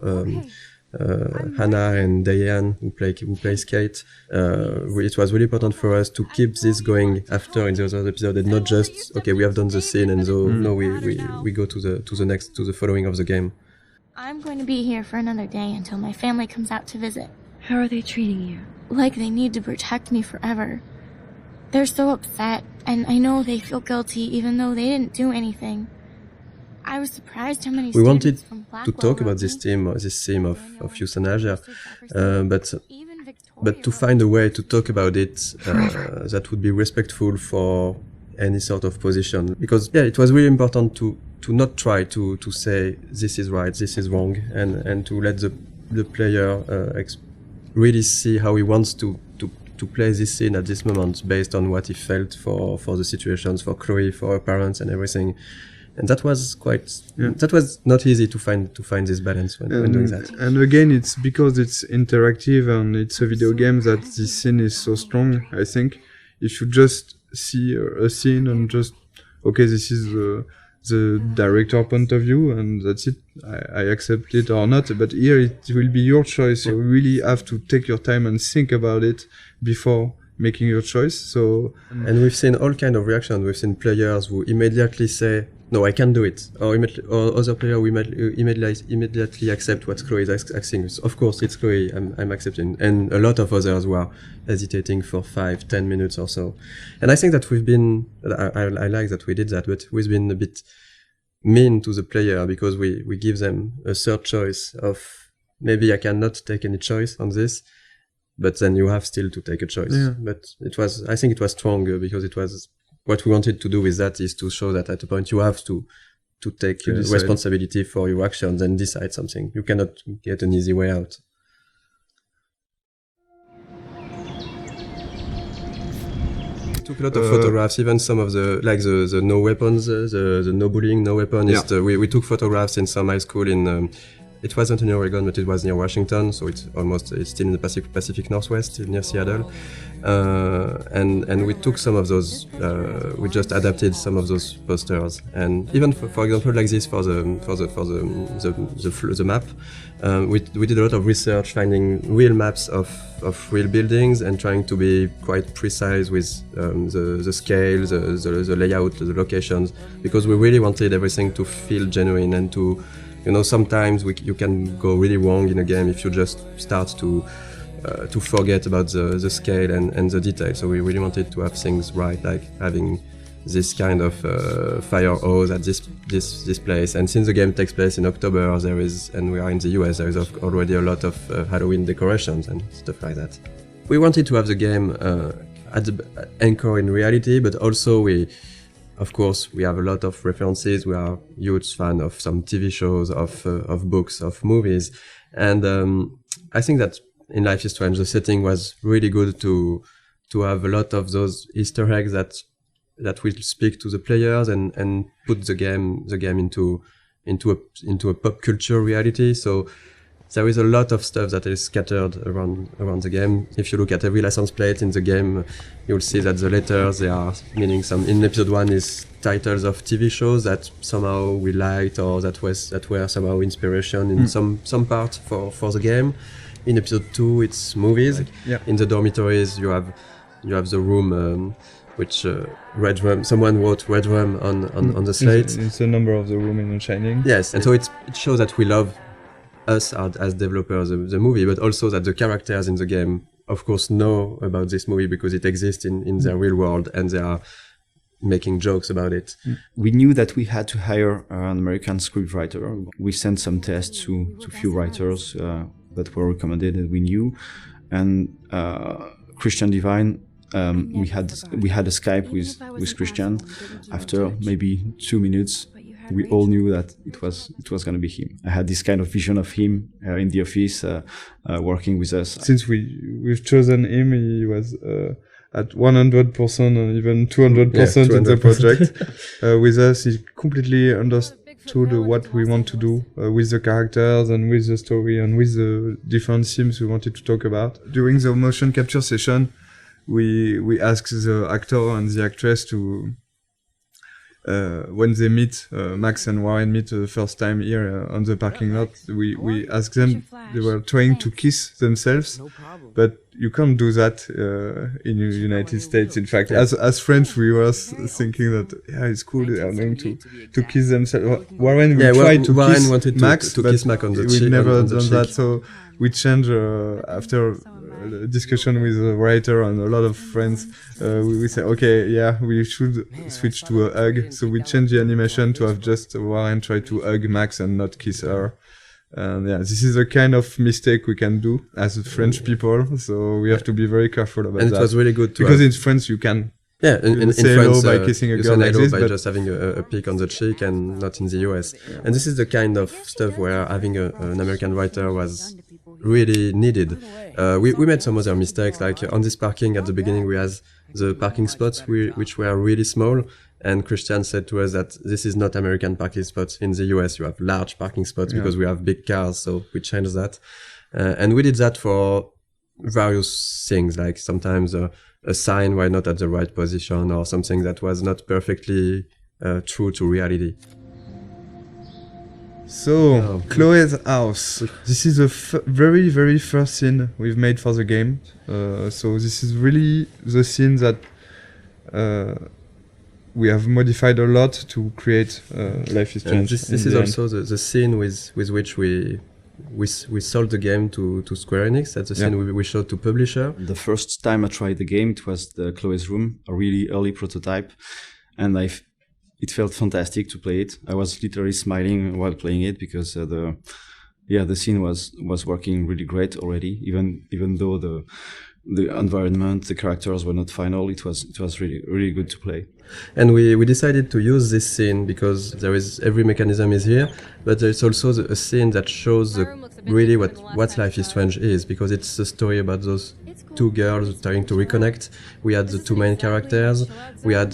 Hannah and Diane who plays Kate. It was really important for us to keep this going after in the other episode, and not just okay, we have done the scene and so no, we go to the following of the game. I'm going to be here for another day until my family comes out to visit. How are they treating you? Like they need to protect me forever. They're so upset, and I know they feel guilty even though they didn't do anything. I was surprised how many we wanted from to talk about this theme of euthanasia, but to find a way to talk about it that would be respectful for any sort of position. Because it was really important to not try to say this is right, this is wrong, and to let the player really see how he wants to play this scene at this moment based on what he felt for the situations, for Chloe, for her parents and everything. And that was that was not easy to find this balance when doing that. And again, it's because it's interactive and it's a video game that this scene is so strong. I think if you just see a scene and just okay, this is the director point of view and that's it, I accept it or not, but here it will be your choice. You really have to take your time and think about it before making your choice. So and we've seen all kind of reactions. We've seen players who immediately say no, I can't do it, or other player who immediately accept what Chloe is asking. Of course it's Chloe, I'm accepting, and a lot of others who are hesitating for 5-10 minutes or so. And I think that we've been I like that we did that, but we've been a bit mean to the player because we give them a third choice of maybe I cannot take any choice on this, but then you have still to take a choice. Yeah. But I think it was stronger because it was what we wanted to do with that is to show that at a point you have to take responsibility for your actions and decide something. You cannot get an easy way out. We took a lot of photographs, even some of the no weapons, the no bullying, no weapon. Yeah. We took photographs in some high school in. It wasn't in Oregon, but it was near Washington, so it's still in the Pacific Northwest, near Seattle. And we took some of those. We just adapted some of those posters, and even for example, like this for the map, we did a lot of research, finding real maps of real buildings and trying to be quite precise with the scale, the layout, the locations, because we really wanted everything to feel genuine and to. You know, sometimes you can go really wrong in a game if you just start to forget about the scale and the detail. So we really wanted to have things right, like having this kind of fire hose at this place. And since the game takes place in October, and we are in the US, there is already a lot of Halloween decorations and stuff like that. We wanted to have the game at the anchor in reality, but also of course, we have a lot of references. We are huge fan of some TV shows, of books, of movies. And I think that in Life is Strange, the setting was really good to have a lot of those Easter eggs that that will speak to the players and put the game into a pop culture reality. So there is a lot of stuff that is scattered around the game. If you look at every license plate in the game, you'll see that the letters, they are meaning some. In episode 1 is titles of TV shows that somehow we liked or that were somehow inspiration in some part for the game. In episode 2, it's movies. In the dormitories, you have the room which Red Rum. Someone wrote Red Rum on the slate. It's the number of the room in Shining. Yes, and so it shows that we love us as developers the movie, but also that the characters in the game, of course, know about this movie because it exists in their real world and they are making jokes about it. We knew that we had to hire an American scriptwriter. We sent some tests to few writers that were recommended and we knew. And Christian Divine, we had a Skype with Christian. After maybe 2 minutes, we all knew that it was going to be him. I had this kind of vision of him in the office, working with us. Since we've chosen him, he was at 100% and even 200% in the project. With us, he completely understood what we want to do with the characters and with the story and with the different themes we wanted to talk about. During the motion capture session, we asked the actor and the actress to when they meet, Max and Warren meet the first time here on the parking lot, we asked them, they were trying to kiss themselves, but you can't do that in the United States. In fact, as French, we were thinking that, it's cool, they are going to kiss themselves. Warren tried to kiss Max, to but kiss Max on the cheek. We've never on the done that, cheek. so we changed after a discussion with a writer and a lot of friends. We said, okay, we should switch to a hug. So we changed the animation to have just Warren try to hug Max and not kiss her. And this is a kind of mistake we can do as French people. So we have to be very careful about that. And it was really good because in France you can. Yeah, in say France, hello by kissing a you girl say like hello this, by but just having a peek on the cheek, and not in the US. And this is the kind of stuff where having an American writer was really needed. We made some other mistakes, like on this parking at the beginning we had the parking spots which were really small, and Christian said to us that this is not American parking spots. In the US you have large parking spots because we have big cars, so we changed that. And we did that for various things, like sometimes a sign were not at the right position or something that was not perfectly true to reality. So, Chloe's house. This is the very, very first scene we've made for the game. So this is really the scene that we have modified a lot to create Life is Strange. This is also the scene with which we sold the game to Square Enix. That's the scene we showed to publisher. The first time I tried the game, it was the Chloe's Room, a really early prototype, and it felt fantastic to play it. I was literally smiling while playing it because the scene was working really great already. Even though the environment, the characters were not final, it was really, really good to play. And we decided to use this scene because every mechanism is here, but there's also a scene that shows really what Life is Strange is, because it's a story about those two girls trying to reconnect. We had the two main characters. We had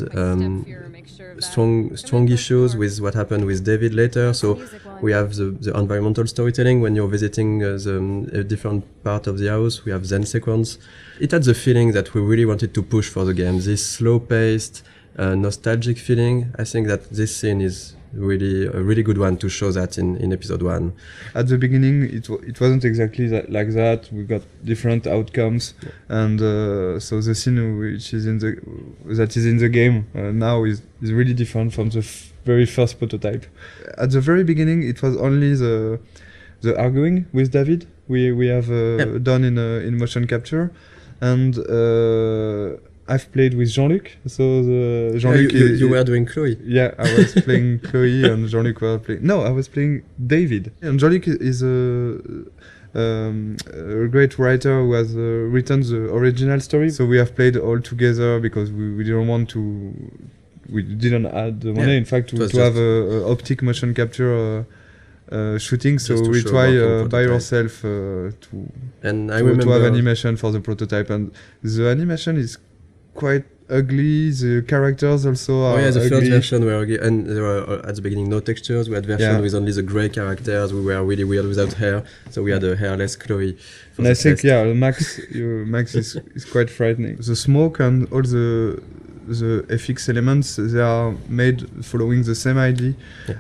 strong issues with what happened with David later. So we have the environmental storytelling when you're visiting a different part of the house. We have Zen sequence. It had the feeling that we really wanted to push for the game. This slow-paced, nostalgic feeling. I think that this scene is really a really good one to show that in episode 1. At the beginning, it wasn't exactly like that. We got different outcomes, and so the scene that is in the game now is really different from the very first prototype. At the very beginning, it was only the arguing with David we have done in motion capture, and I've played with Jean-Luc, so Jean-Luc... You were doing Chloe. Yeah, I was playing Chloe and Jean-Luc were playing... No, I was playing David. And Jean-Luc is a great writer who has written the original story. So we have played all together because we didn't want to... We didn't add the money, in fact, to have a optic motion capture shooting, so we try by ourselves to have animation for the prototype. And the animation is quite ugly. The characters also are the ugly. first version were ugly, and there were at the beginning no textures. We had version with only the grey characters. We were really weird without hair, so we had a hairless Chloe. And I think Max is quite frightening. The smoke and all the FX elements, they are made following the same idea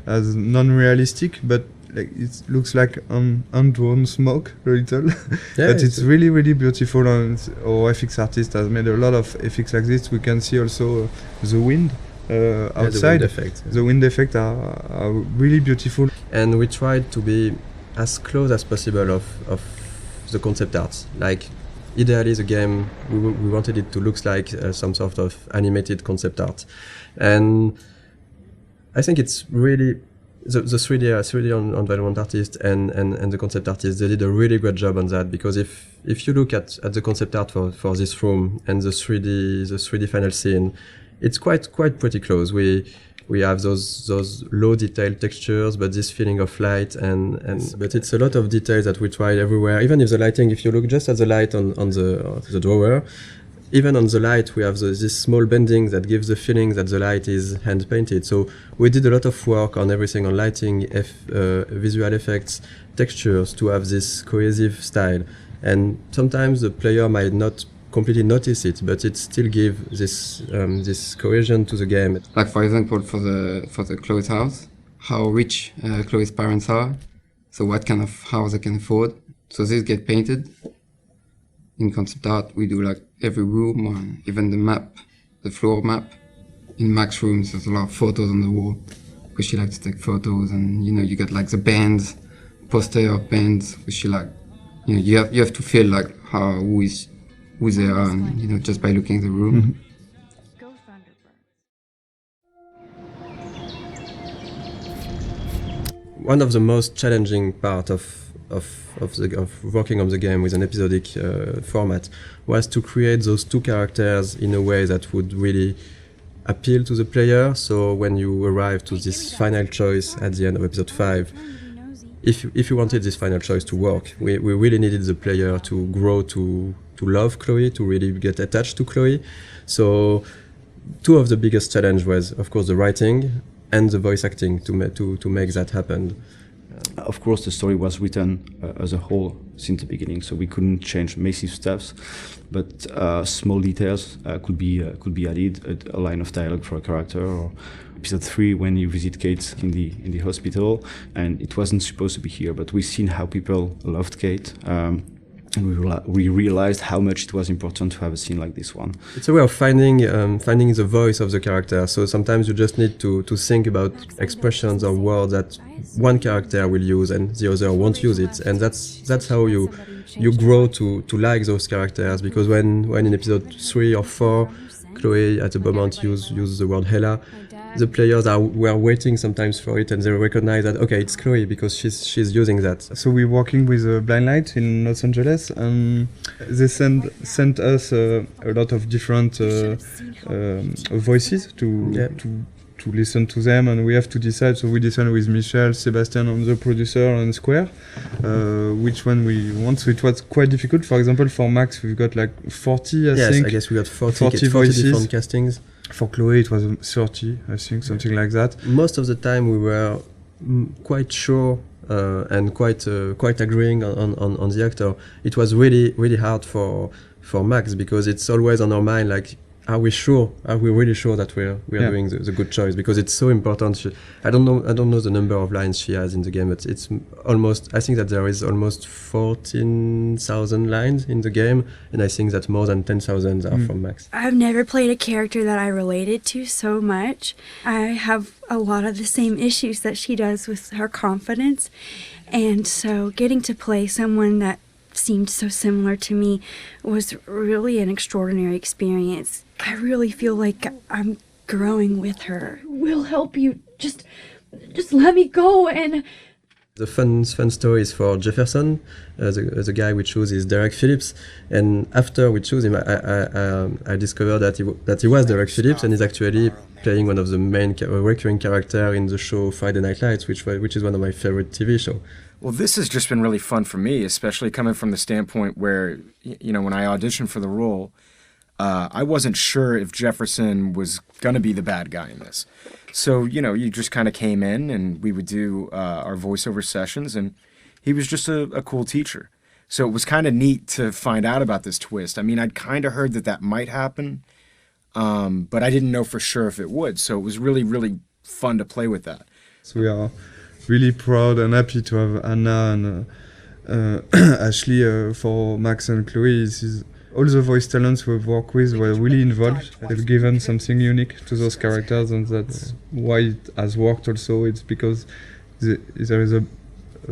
as non-realistic, but like it looks like undrawn smoke a little. But it's really, really beautiful, and our FX artist has made a lot of FX like this. We can see also the wind outside. The wind effect are really beautiful. And we tried to be as close as possible of the concept art. Like ideally the game, we wanted it to look like some sort of animated concept art. And I think it's really the 3D environment artist and the concept artist, they did a really great job on that, because if you look at the concept art for this room and the 3D final scene, it's quite pretty close. We have those low detail textures, but this feeling of light but it's a lot of details that we tried everywhere. Even if the lighting, if you look just at the light on the drawer, even on the light, we have this small bending that gives the feeling that the light is hand painted. So we did a lot of work on everything, on lighting, visual effects, textures, to have this cohesive style. And sometimes the player might not completely notice it, but it still gives this cohesion to the game. Like for example, for the Chloe's house, how rich Chloe's parents are, so what kind of house they can afford. So this get painted. In concept art, we do like every room, or even the map, the floor map. In Mac's rooms, there's a lot of photos on the wall, because she likes to take photos, and you get like the bands, poster of bands, which she like, you have to feel like who they are, and just by looking at the room. One of the most challenging part of working on the game with an episodic format was to create those two characters in a way that would really appeal to the player. So when you arrive to this final choice at the end of episode 5, if you wanted this final choice to work, we really needed the player to grow to love Chloe, to really get attached to Chloe. So two of the biggest challenge was, of course, the writing and the voice acting to make that happen. Of course, the story was written as a whole since the beginning, so we couldn't change massive stuff, but small details could be added. A line of dialogue for a character, or episode 3 when you visit Kate in the hospital, and it wasn't supposed to be here, but we've seen how people loved Kate. And we realized how much it was important to have a scene like this one. It's a way of finding the voice of the character. So sometimes you just need to think about expressions or words that one character will use and the other won't use it. And that's how you grow to like those characters. Because when in episode 3 or 4, Chloe at the moment use the word Hela, the players were waiting sometimes for it, and they recognize that, okay, it's Chloe because she's using that. So we're working with Blind Light in Los Angeles, and they sent us a lot of different voices to listen to them, and we have to decide. So we decided with Michel, Sebastian, and the producer, and Square, which one we want. So it was quite difficult. For example, for Max, we've got like 40, I think. I guess we got 40 voices. Different castings. For Chloe, it was 30, I think, something like that. Most of the time, we were quite sure and quite agreeing on the actor. It was really, really hard for Max, because it's always on our mind, like, are we really sure that we are doing the good choice? Because it's so important. I don't know the number of lines she has in the game, but it's almost, I think that there is almost 14,000 lines in the game, and I think that more than 10,000 are from Max. I've never played a character that I related to so much. I have a lot of the same issues that she does with her confidence, and so getting to play someone that seemed so similar to me was really an extraordinary experience. I really feel like I'm growing with her. We'll help you. Just let me go. And the fun story is for Jefferson. The guy we choose is Derek Phillips, and after we choose him, I discovered that he was Derek Phillips, and he's actually playing one of the main recurring character in the show Friday Night Lights, which is one of my favorite TV shows. Well, this has just been really fun for me, especially coming from the standpoint where, when I auditioned for the role, I wasn't sure if Jefferson was going to be the bad guy in this. So, you just kind of came in and we would do our voiceover sessions, and he was just a cool teacher. So it was kind of neat to find out about this twist. I mean, I'd kind of heard that might happen, but I didn't know for sure if it would. So it was really, really fun to play with that. So we are really proud and happy to have Anna and Ashley for Max and Chloe. All the voice talents we've worked with were really involved. They've given something unique to those characters, and that's why it has worked also. It's because there is a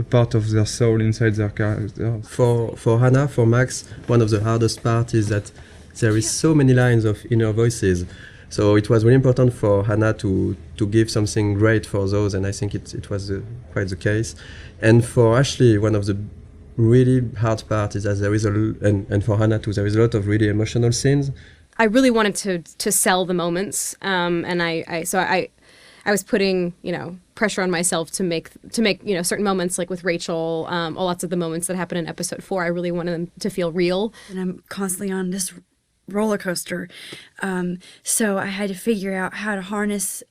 part of their soul inside their characters. For Hannah, for Max, one of the hardest parts is that there is so many lines of inner voices. So it was really important for Hannah to give something great for those, and I think it was quite the case. And for Ashley, one of the really hard part is that there is and for Hannah too, there is a lot of really emotional scenes. I really wanted to sell the moments, and I was putting pressure on myself to make certain moments, like with Rachel, lots of the moments that happen in episode 4. I really wanted them to feel real. And I'm constantly on this roller coaster, so I had to figure out how to harness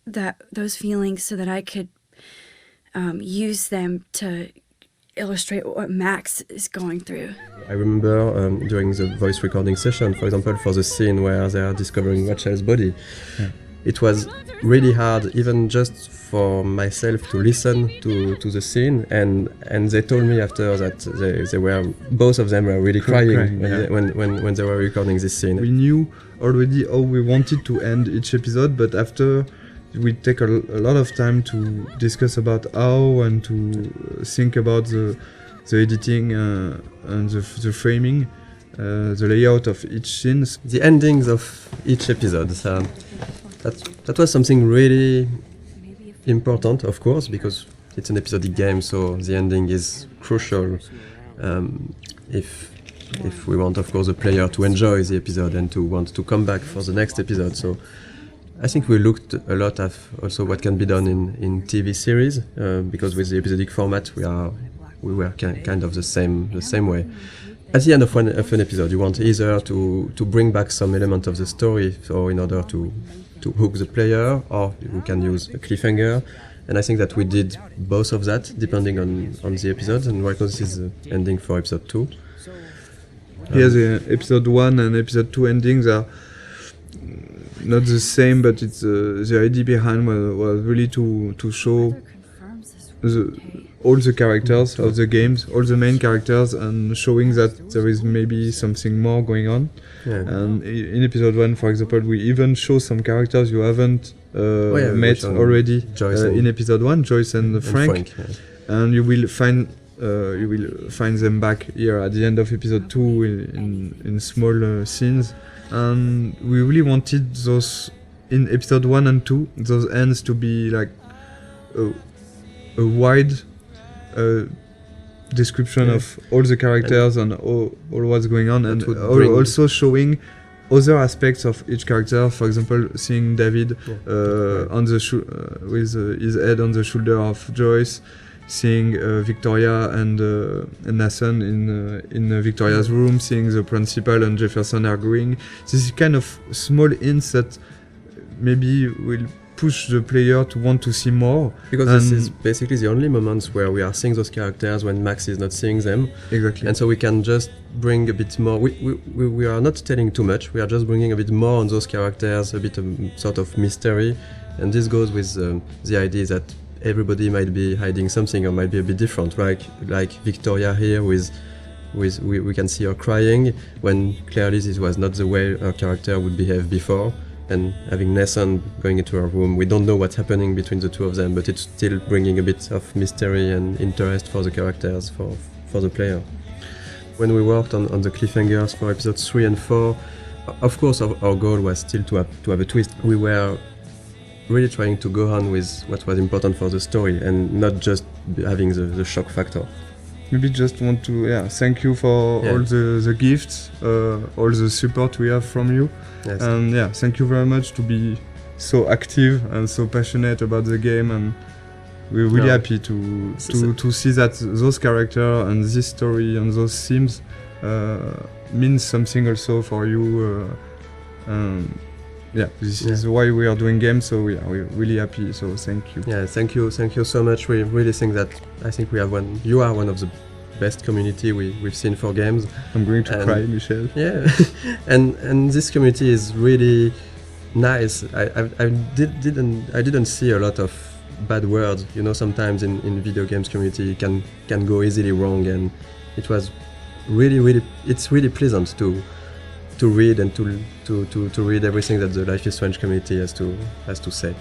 those feelings so that I could use them to illustrate what Max is going through. I remember during the voice recording session, for example, for the scene where they are discovering Rachel's body, it was really hard, even just for myself, to listen to the scene, and they told me after that they were, both of them were really crying when they were recording this scene. We knew already how we wanted to end each episode, but after we take a lot of time to discuss about how and to think about the editing and the framing, the layout of each scene. The endings of each episode. That was something really important, of course, because it's an episodic game, so the ending is crucial if we want, of course, the player to enjoy the episode and to want to come back for the next episode. So I think we looked a lot at also what can be done in TV series, because with the episodic format we were kind of the same way. At the end of an episode, you want either to bring back some element of the story, so in order to hook the player, or you can use a cliffhanger. And I think that we did both of that, depending on the episode. And right now this is the ending for episode 2. Here the episode 1 and episode 2 endings are not the same, but it's the idea behind was really to show all the characters of the games, all the main characters, and showing that there is maybe something more going on. And in episode 1, for example, we even show some characters you haven't met already in episode 1, Joyce and Frank. And you will find them back here at the end of episode 2 in small scenes. And we really wanted those in episode 1 and 2, those ends to be like a wide description of all the characters and all what's going on, and also showing other aspects of each character. For example, seeing David on the with his head on the shoulder of Joyce, seeing Victoria and Nathan in Victoria's room, seeing the principal and Jefferson arguing. This is kind of small hints that maybe will push the player to want to see more. Because this is basically the only moments where we are seeing those characters when Max is not seeing them. Exactly. And so we can just bring a bit more. We are not telling too much. We are just bringing a bit more on those characters, a bit of sort of mystery. And this goes with the idea that everybody might be hiding something or might be a bit different. Like Victoria here with we can see her crying when clearly this was not the way her character would behave before. And having Nathan going into her room, we don't know what's happening between the two of them, but it's still bringing a bit of mystery and interest for the characters, for the player. When we worked on the cliffhangers for episodes 3 and 4, of course our goal was still to have a twist. We were really trying to go on with what was important for the story and not just having the shock factor. Maybe just want to thank you for all the gifts, all the support we have from you. Yes. And thank you very much to be so active and so passionate about the game, and we're really happy to see that those characters and this story and those themes means something also for you This is why we are doing games. So we're really happy. So thank you. Yeah, thank you so much. We really think that we have you are one of the best community we've seen for games. I'm going to cry, Michel. Yeah, and this community is really nice. I didn't see a lot of bad words. You know, sometimes in video games community can go easily wrong, and it was it's really pleasant to read and to read everything that the Life is Strange community has to say.